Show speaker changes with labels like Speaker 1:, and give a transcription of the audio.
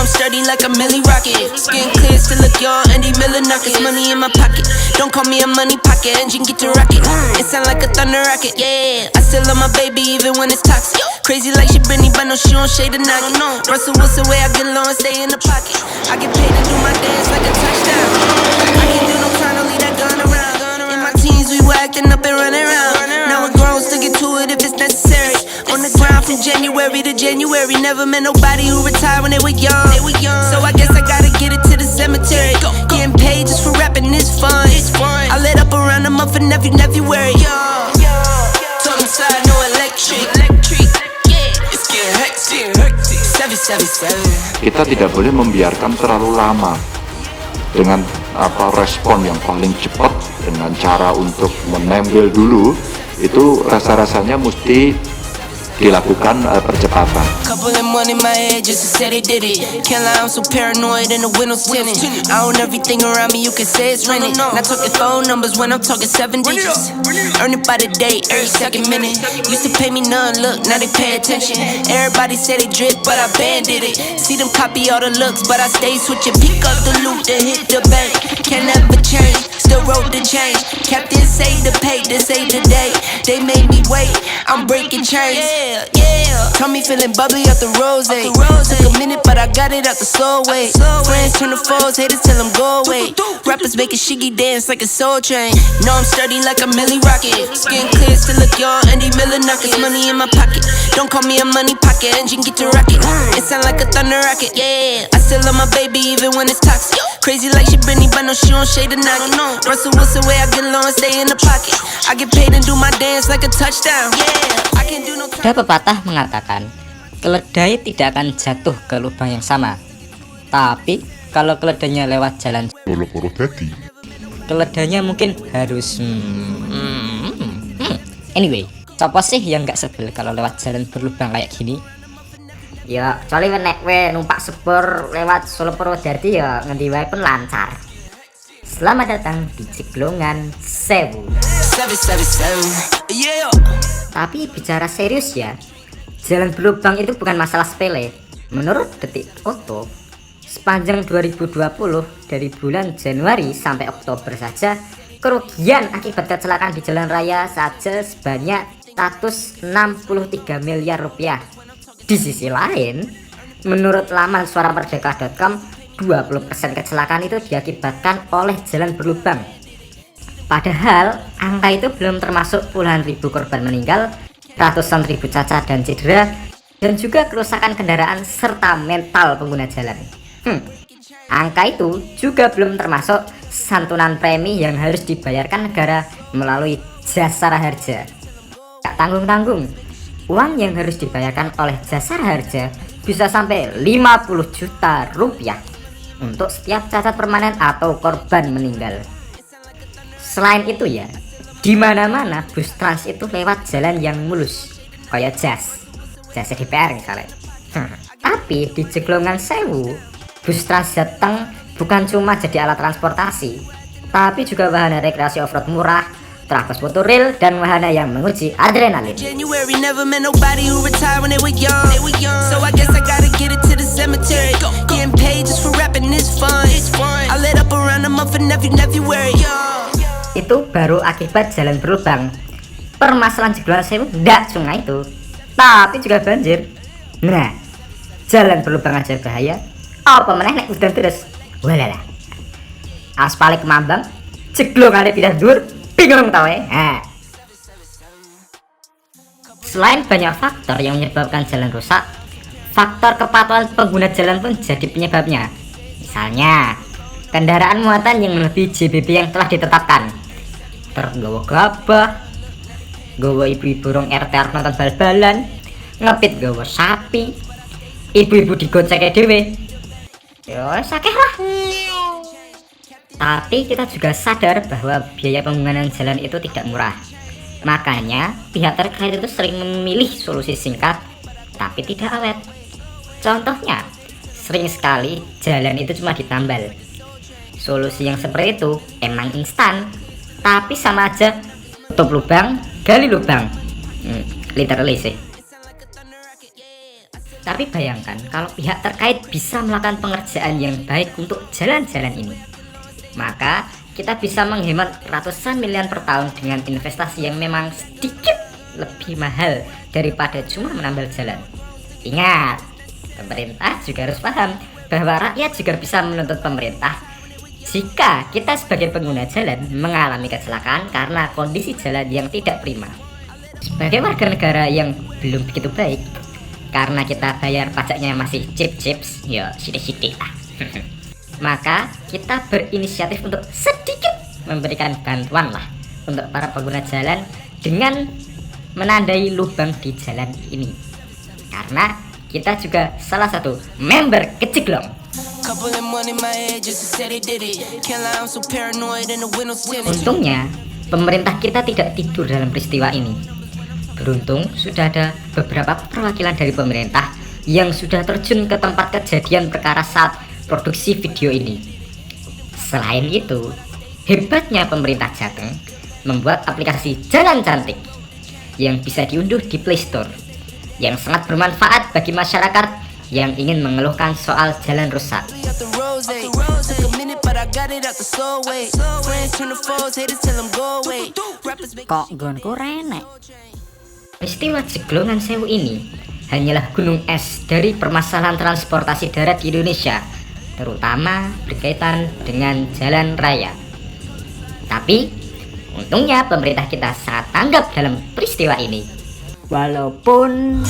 Speaker 1: I'm sturdy like a Millie Rocket. Skin clear, still look young, Andy Miller knockers. Money in my pocket, don't call me a money pocket. Engine get to rocket, it sound like a thunder rocket. Yeah, I still love my baby even when it's toxic. Crazy like she Britney, but no, she don't shade the knock. Russell Wilson way I get low and stay in the pocket. I get paid to do my dance like a touchdown. I can't do no time to leave that gun around. In my teens we were acting up and running around. Now we're grown, still get to it if it's necessary. On the ground from January to January. Never met nobody who retired when they were young. So I guess I gotta get it to the cemetery. Getting paid just for rapping is fun. I lit up around a month in every February. Talking side, no electric. It's getting hectic. 777.
Speaker 2: Kita tidak boleh membiarkan terlalu lama dengan respon yang paling cepat dengan cara untuk menempel dulu. Itu rasa-rasanya mesti dilakukan percepatan.
Speaker 1: Couple of money in my head just to say they did it. Can't lie, I'm so paranoid and the windows tinted. I own everything around me, you can say it's rented. Not talking phone numbers when I'm talking 7 digits. Earn it by the day, every second minute. Used to pay me none, look, now they pay attention. Everybody say they drip, but I banded it. See them copy all the looks, but I stay switching. Pick up the loot, then hit the bank. Can never change, still wrote the change. Captain say the pay, this ain't the day. They made me wait, I'm breaking chains. Yeah. Tell me feeling bubbly out the rose. Took a minute, but I got it out the slow way. Friends turn to foes, haters tell them go away. Rappers making shiggy dance like a soul train. No, I'm sturdy like a Millie Rocket. Skin clear, still look young, Andy Miller knockers. Money in my pocket, don't call me a money pocket. Engine get to rocket, it sound like a thunder rocket. Yeah, I still love my baby even when it's toxic. Crazy like she Britney, but no, she don't shade the knock. Russell Wilson way I get low and stay in the pocket. I get paid and do my dance like a touchdown. Yeah, I can do no.
Speaker 3: Ada pepatah mengatakan, keledai tidak akan jatuh ke lubang yang sama. Tapi kalau keledainya lewat jalan keledainya mungkin harus Anyway, siapa sih yang gak sebel kalau lewat jalan berlubang kayak gini? Ya, kecuali nek numpak sepur lewat Solo Purwodarti ya ngendi wae pun lancar. Selamat datang di Ceglongan Sewu. Tapi bicara serius ya, jalan berlubang itu bukan masalah sepele. Menurut Detik Oto, sepanjang 2020 dari bulan Januari sampai Oktober saja, kerugian akibat kecelakaan di jalan raya saja sebanyak 163 miliar rupiah. Di sisi lain, menurut laman suaramerdeka.com, 20% kecelakaan itu diakibatkan oleh jalan berlubang. Padahal angka itu belum termasuk puluhan ribu korban meninggal, ratusan ribu cacat dan cedera, dan juga kerusakan kendaraan serta mental pengguna jalan. Angka itu juga belum termasuk santunan premi yang harus dibayarkan negara melalui Jasara Harja. Gak tanggung-tanggung, uang yang harus dibayarkan oleh Jasara Harja bisa sampai 50 juta rupiah untuk setiap cacat permanen atau korban meninggal. Selain itu ya, di mana-mana bus trans itu lewat jalan yang mulus, kayak jas DPR misalnya. Tapi di Ceglongan Sewu, bus trans datang bukan cuma jadi alat transportasi, tapi juga wahana rekreasi off-road murah, trafos foto real, dan wahana yang menguji adrenalin. Itu baru akibat jalan berlubang. Permasalahan Ceglongan Sewu ndak cuma itu, tapi juga banjir. Nah, jalan berlubang aja bahaya, apa meneh nek udan terus. Walalah, aspal kemambang, ceglongane pindah dhuwur, bingung tau ya. Selain banyak faktor yang menyebabkan jalan rusak, faktor kepatuhan pengguna jalan pun jadi penyebabnya. Misalnya, kendaraan muatan yang melebihi JBB yang telah ditetapkan, tergawa gabah, gawa ibu-ibu rong RT nonton bal-balan, ngepit gawa sapi, ibu-ibu digocek dhewe. Ya sakeh lah. Tapi kita juga sadar bahwa biaya pembangunan jalan itu tidak murah. Makanya pihak terkait itu sering memilih solusi singkat tapi tidak awet. Contohnya, sering sekali jalan itu cuma ditambal. Solusi yang seperti itu emang instan, tapi sama aja tutup lubang, gali lubang. Literally sih. Tapi bayangkan kalau pihak terkait bisa melakukan pengerjaan yang baik untuk jalan-jalan ini, maka kita bisa menghemat ratusan miliar per tahun dengan investasi yang memang sedikit lebih mahal daripada cuma menambal jalan. Ingat, pemerintah juga harus paham bahwa rakyat juga bisa menuntut pemerintah jika kita sebagai pengguna jalan mengalami kecelakaan karena kondisi jalan yang tidak prima. Sebagai warga negara yang belum begitu baik, karena kita bayar pajaknya masih chips, ya sidik-sidik lah. Maka kita berinisiatif untuk sedikit memberikan bantuan lah untuk para pengguna jalan dengan menandai lubang di jalan ini. Karena kita juga salah satu member Kejeglong. Untungnya, pemerintah kita tidak tidur dalam peristiwa ini. Beruntung sudah ada beberapa perwakilan dari pemerintah yang sudah terjun ke tempat kejadian perkara saat produksi video ini. Selain itu, hebatnya pemerintah Jateng membuat aplikasi Jalan Cantik yang bisa diunduh di Play Store, yang sangat bermanfaat bagi masyarakat yang ingin mengeluhkan soal jalan rusak.
Speaker 4: Kok gonku renek?
Speaker 3: Peristiwa Jeglongan Sewu ini hanyalah gunung es dari permasalahan transportasi darat di Indonesia, terutama berkaitan dengan jalan raya. Tapi untungnya pemerintah kita sangat tanggap dalam peristiwa ini.
Speaker 4: Walaupun